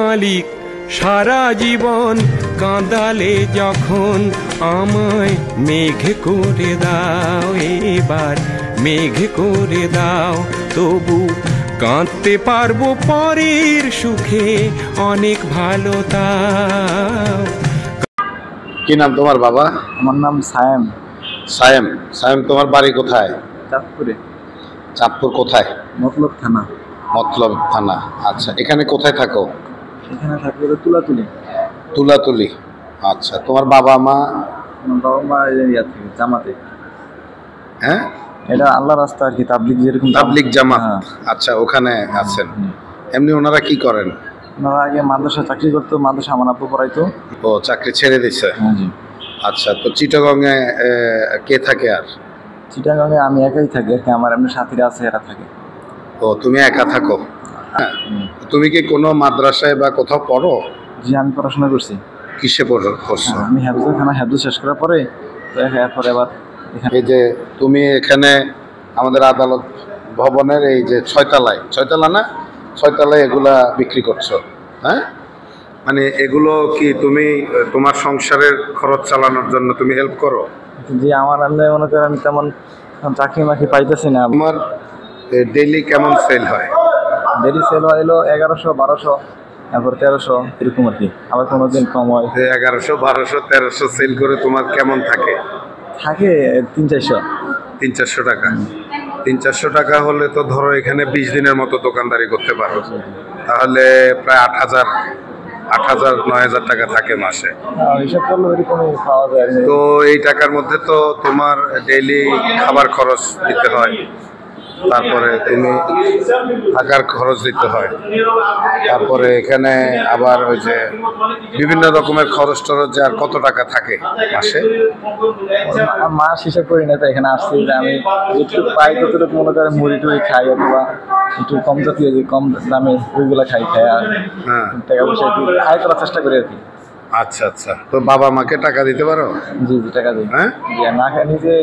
মালিক সারা জীবন কাঁদালে যখন আমায় মেঘ করে দাও, এবার মেঘ করে দাও। তবু কাঁদতে পারবো পরের সুখে অনেক ভালো তাও। কি নাম তোমার বাবা? আমার নাম সায়েম। সায়েম। সায়েম, তোমার বাড়ি কোথায়? চাঁদপুরে। চাঁদপুর কোথায়? মতলব থানা। মতলব থানা। আচ্ছা, এখানে কোথায় থাকো? এখানে থাকলে তো তুলাতুলি। তুলাতুলি। আচ্ছা, তোমার বাবা মা? আমার বাবা মা ইয়া থেকে জামাতে। হ্যাঁ, এটা আল্লাহ রাস্তা আর কি, তাবলিগ যেরকম। তাবলিগ জামাত। আচ্ছা, ওখানে আছেন। এমনি ওনারা কি করেন? ওনারা আগে মাদ্রাসা চাকরি করতো, মাদ্রাসা আমার আব্বু পড়াইতো। ও, চাকরি ছেড়ে দিছে। জি। আচ্ছা, তো চিটাগংয়ে কে থাকে? আর চিটাগাংয়ে আমি একাই থাকি, আমার এমনি সাথীরা আছে, এরা থাকে। ও, তুমি একা থাকো? হ্যাঁ। তুমি কি কোনো মাদ্রাসায় বা কোথাও পড়ো? জি, আমি পড়াশোনা করছি। কিসে পড়ছো? আমি হাফিজখানা হাফিজ শেষ করার পরে তো এরপরে আবার এই যে তুমি এখানে আমাদের আদালত ভবনের এই যে ছয়তলা না, ছয়তলায় এগুলা বিক্রি করছো? হ্যাঁ, মানে এগুলো কি তুমি তোমার সংসারের খরচ চালানোর জন্য তুমি হেল্প করো? জি, আমার মনে করেন আমি তেমন চাকরি মাকরি পাইতেছি না। আমার ডেইলি কেমন সেল হয়? ডেইলি সেল হইলো 1100 1200, তারপর 1300 এরকম আর কি। আবার কোনো দিন কম হয়। 1100 1200 1300 সেল করে তোমার কেমন থাকে? 300-400। 300-400 টাকা। 300-400 টাকা হলে তো ধরো এখানে 20 দিনের মতো দোকানদারি করতে পারো, তাহলে প্রায় 8,000-9,000 টাকা থাকে মাসে। হিসাব করলে এরকমই পাওয়া যায়। তো এই টাকার মধ্যে তো তোমার ডেইলি খাবার খরচ দিতে হয়, তারপরে তুমি থাকার খরচ দিতে হয়, তারপরে এখানে আবার ওই যে বিভিন্ন রকমের খরচ টরচ, যে আর কত টাকা থাকে মাসে? মাস হিসাব করি না, তো এখানে আসছি যে আমি একটু পাই ততটুকু মনে করেন মুড়ি টুড়ি খাই, অথবা একটু কম জাতীয় যে কম দামে ওইগুলো খাই আর টাকা পয়সা একটু আয় করার চেষ্টা করি আর কি। আচ্ছা আচ্ছা, তো বাবা মাকে টাকা দিতে পারো? জি জি, টাকা দিই। হ্যাঁ, না খাই নিজে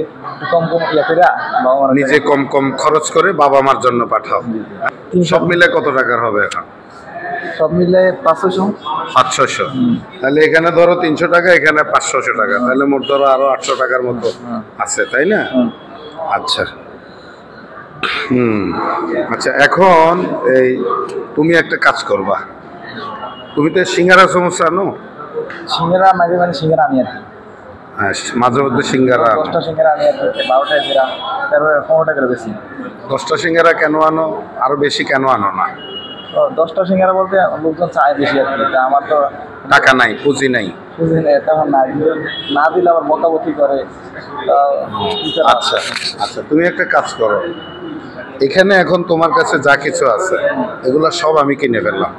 কম কম ইয়া করে বাবা মা নিজে কম কম খরচ করে বাবা মার জন্য পাঠাও। সব মিলে কত টাকার হবে এখন? সব মিলে 500-600। তাহলে এখানে ধরো 300 টাকা, এখানে 500 টাকা, তাহলে মোট ধরো আরো 800 টাকার মতো আছে, তাই না? আচ্ছা। আচ্ছা, এখন এই তুমি একটা কাজ করবা, তুমি তো সিঙ্গারা সমস্যা আনো? সিঙ্গারা মাঝে মাঝে সিঙ্গারা আনি আর কি। হ্যাঁ, মাঝে মধ্যে সিঙ্গারা 10টা সিঙ্গারা আনি আর কি, 12টায় জিরা, তারপরে 15 টাকা বেশি। 10টা সিঙ্গারা কেন আনো? আরো বেশি কেন আনো না? 10টা সিঙ্গারা বলতে লোকজন চায় বেশি আর কি, আমার তো টাকা নাই, পুঁজি নাই। তেমন নাই, না দিলে আবার বকাবকি করে। আচ্ছা আচ্ছা, তুমি একটা কাজ করো, এখানে এখন তোমার কাছে যা কিছু আছে এগুলা সব আমি কিনে ফেললাম।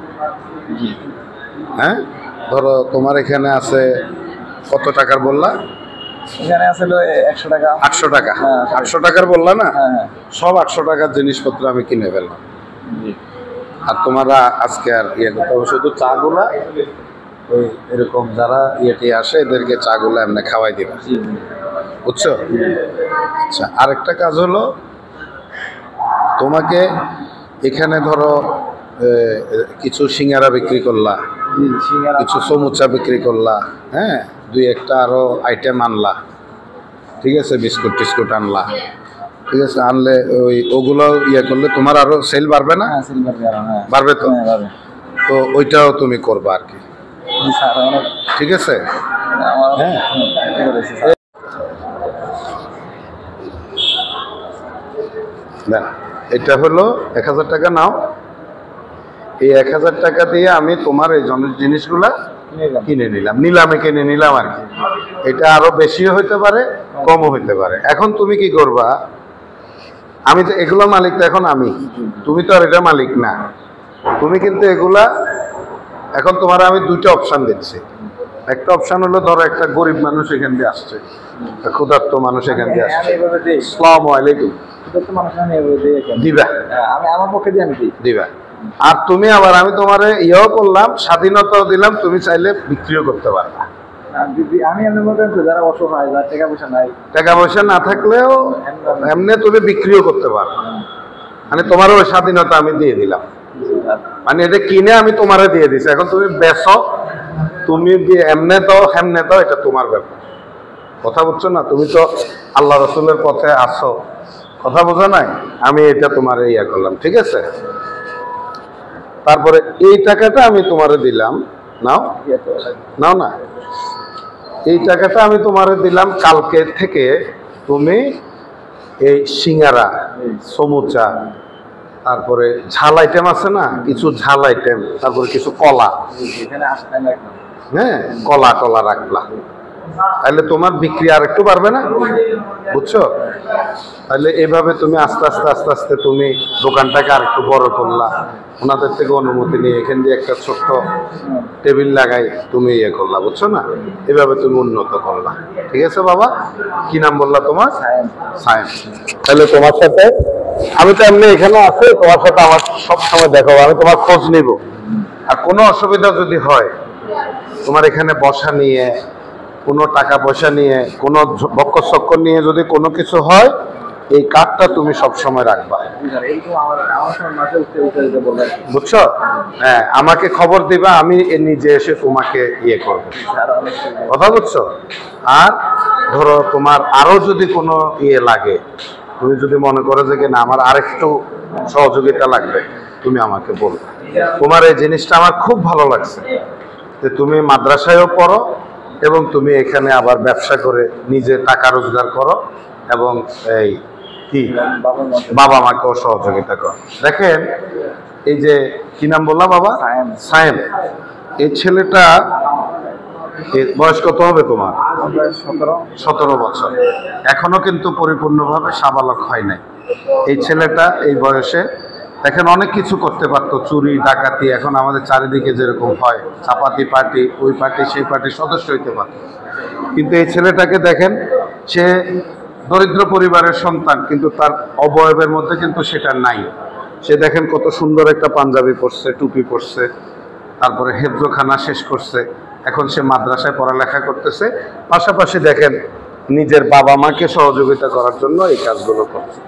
হ্যাঁ, ধরো তোমার এখানে আছে কত টাকার বললা? এখানে আছে 100 টাকা। 800 টাকা। 800 টাকার বললা না? সব 800 টাকার জিনিসপত্র আমি কিনে ফেললাম। আর তোমরা আজকে আর ইয়ে করতে হবে, শুধু চা গুলা ওই এরকম যারা ইয়েটি আসে এদেরকে চা গুলা এমনি খাওয়াই দিবা, বুঝছো? আচ্ছা, আরেকটা কাজ হলো, তোমাকে এখানে ধরো কিছু সিঙ্গারা বিক্রি করলা, কিছু সমুচা বিক্রি করলা, হ্যাঁ, 2-1টা আরো আইটেম আনলা, ঠিক আছে, বিস্কুট টিস্কুট আনলা, ঠিক আছে, আনলে ওগুলো ইয়ে করলে তোমার আরো সেল বাড়বে না? বাড়বে তো? তো ওইটাও তুমি করবা আর কি, ঠিক আছে? হ্যাঁ, না, এটা হলো 1000 টাকা নাও। এই 1000 টাকা দিয়ে আমি তোমার এই জিনিসগুলা কিনে নিলাম, নিলামে কিনে নিলাম আর কি। এটা আরো বেশিও হইতে পারে, কমও হইতে পারে। এখন তুমি কি করবা, আমি তো এগুলো মালিক, তো এখন আমি, তুমি তো আর এটা মালিক না। তুমি কিন্তু এগুলা এখন তোমার আমি 2টা অপশন দিচ্ছি। একটা অপশন হলো, ধরো একটা গরিব মানুষ এখান দিয়ে আসছে, ক্ষুধার্ত মানুষ এখান দিয়ে আসছে, আসসালামু আলাইকুম, দিবা, আমি আমার পক্ষে দিয়ে আমি দিবা। আর তুমি আবার আমি তোমার ইয়েও করলাম, স্বাধীনতাও দিলাম, তুমি চাইলে বিক্রিও করতে পারবা। আমি এমনি মনে করি যারা অসহায়, যারা টাকা পয়সা নাই, টাকা পয়সা না থাকলেও এমনি তুমি বিক্রিও করতে পারো, মানে তোমারও স্বাধীনতা আমি দিয়ে দিলাম। মানে এটা কিনে আমি তোমারে দিয়ে দিছি, এখন তুমি বেচো, তুমি এমনে দাও হেমনে দাও, এটা তোমার ব্যাপার। কথা বুঝছো না? তুমি তো আল্লাহ রসুলের পথে আসো, কথা বোঝা নাই? আমি এটা তোমার ইয়া করলাম, ঠিক আছে? তারপরে এই টাকাটা আমি তোমারে দিলাম, নাও নাও না, এই টাকাটা আমি তোমারে দিলাম, কালকে থেকে তুমি এই সিঙ্গারা, সমুচা, তারপরে ঝাল আইটেম আছে না, কিছু ঝাল আইটেম, তারপরে কিছু কলা, হ্যাঁ কলা টলা রাখলা, তাহলে তোমার বিক্রি আর একটু বাড়বে না, বুঝছো? তাহলে এইভাবে তুমি আস্তে আস্তে আস্তে আস্তে তুমি দোকানটাকে আর একটু বড় করলা, ওনাদের থেকে অনুমতি নিয়ে এখান দিয়ে একটা ছোট্ট টেবিল লাগাই তুমি ইয়ে করলা, বুঝছো না? এভাবে তুমি উন্নত করলা, ঠিক আছে বাবা? কি নাম বললা তোমার? সায়েন্স। তাহলে তোমার সাথে আমি তো এমনি এখানে আছে, তোমার সাথে আমার সবসময় দেখো, আমি তোমার খোঁজ নিব, আর কোনো অসুবিধা যদি হয় তোমার এখানে বসা নিয়ে, কোনো টাকা পয়সা নিয়ে, কোনো বক্কর নিয়ে যদি কোনো কিছু হয়, এই কার্ডটা তুমি সবসময় রাখবা, বুঝছো? হ্যাঁ, আমাকে খবর দিবা, আমি নিজে এসে তোমাকে ইয়ে করব, কথা বুঝছো? আর ধরো তোমার আরো যদি কোনো ইয়ে লাগে, তুমি যদি মনে করো যে না আমার আরেকটু সহযোগিতা লাগবে, তুমি আমাকে বলবে। তোমার এই জিনিসটা আমার খুব ভালো লাগছে যে তুমি মাদ্রাসায়ও পড়ো এবং তুমি এখানে আবার ব্যবসা করে নিজে টাকা রোজগার করো এবং এই কি বাবা মাকেও সহযোগিতা করো। দেখেন এই যে কি নাম বললাম বাবা? সায়েম। এই ছেলেটা বয়স কত হবে তোমার? 17 বছর। এখনো কিন্তু পরিপূর্ণভাবে সাবালক হয় নাই। এই ছেলেটা এই বয়সে দেখেন অনেক কিছু করতে পারতো, চুরি ডাকাতি, এখন আমাদের চারিদিকে যেরকম হয় চাপাতি পার্টি, ওই পার্টি সেই পার্টির সদস্য হইতে পারত, কিন্তু এই ছেলেটাকে দেখেন, সে দরিদ্র পরিবারের সন্তান, কিন্তু তার অবয়বের মধ্যে কিন্তু সেটা নাই। সে দেখেন কত সুন্দর একটা পাঞ্জাবি পরছে, টুপি পরছে, তারপরে হেফজখানা শেষ করছে, এখন সে মাদ্রাসায় পড়ালেখা করতেছে, পাশাপাশি দেখেন নিজের বাবা মাকে সহযোগিতা করার জন্য এই কাজগুলো করছে।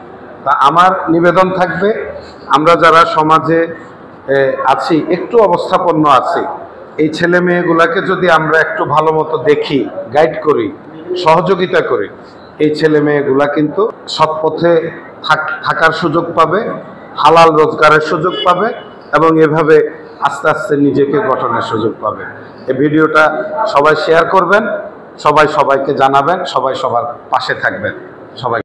তা আমার নিবেদন থাকবে, আমরা যারা সমাজে আছি, একটু অবস্থাপন্ন আছি, এই ছেলে মেয়েগুলাকে যদি আমরা একটু ভালো মতো দেখি, গাইড করি, সহযোগিতা করি, এই ছেলে মেয়েগুলা কিন্তু সৎ পথে থাকার সুযোগ পাবে, হালাল রোজগারের সুযোগ পাবে এবং এভাবে আস্তে আস্তে নিজেকে গঠনের সুযোগ পাবে। এই ভিডিওটা সবাই শেয়ার করবেন, সবাই সবাইকে জানাবেন, সবাই সবার পাশে থাকবেন। সবাই